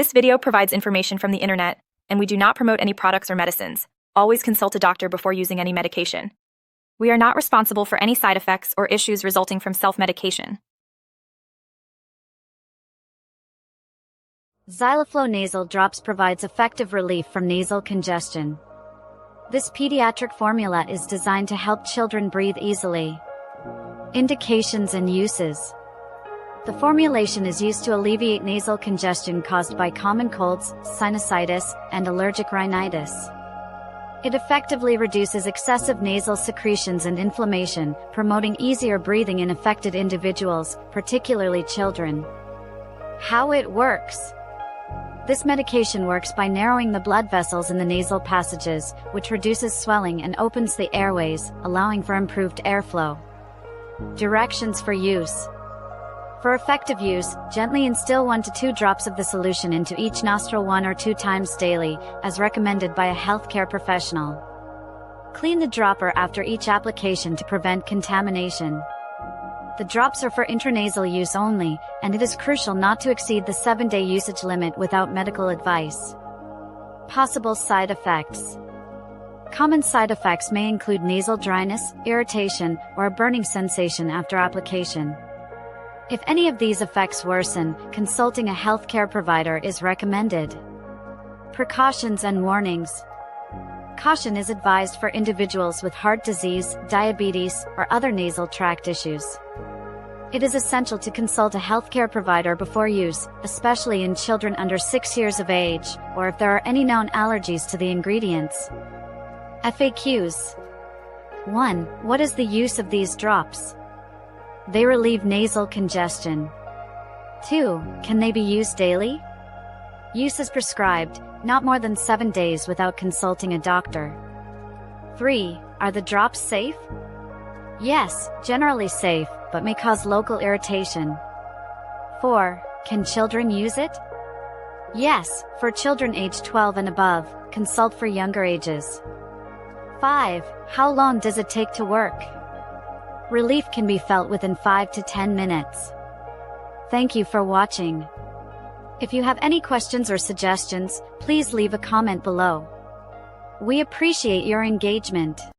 This video provides information from the internet, and we do not promote any products or medicines. Always consult a doctor before using any medication. We are not responsible for any side effects or issues resulting from self-medication. Xyloflo Nasal Drops provides effective relief from nasal congestion. This pediatric formula is designed to help children breathe easily. Indications and uses. The formulation is used to alleviate nasal congestion caused by common colds, sinusitis, and allergic rhinitis. It effectively reduces excessive nasal secretions and inflammation, promoting easier breathing in affected individuals, particularly children. How it works. This medication works by narrowing the blood vessels in the nasal passages, which reduces swelling and opens the airways, allowing for improved airflow. Directions for use. For effective use, gently instill 1 to 2 drops of the solution into each nostril 1 or 2 times daily, as recommended by a healthcare professional. Clean the dropper after each application to prevent contamination. The drops are for intranasal use only, and it is crucial not to exceed the 7-day usage limit without medical advice. Possible side effects. Common side effects may include nasal dryness, irritation, or a burning sensation after application. If any of these effects worsen, consulting a healthcare provider is recommended. Precautions and warnings. Caution is advised for individuals with heart disease, diabetes, or other nasal tract issues. It is essential to consult a healthcare provider before use, especially in children under 6 years of age, or if there are any known allergies to the ingredients. FAQs. 1. What is the use of these drops? They relieve nasal congestion. 2. Can they be used daily? Use is prescribed, not more than 7 days without consulting a doctor. 3. Are the drops safe? Yes, generally safe, but may cause local irritation. 4. Can children use it? Yes, for children aged 12 and above, consult for younger ages. 5. How long does it take to work? Relief can be felt within 5 to 10 minutes. Thank you for watching. If you have any questions or suggestions, please leave a comment below. We appreciate your engagement.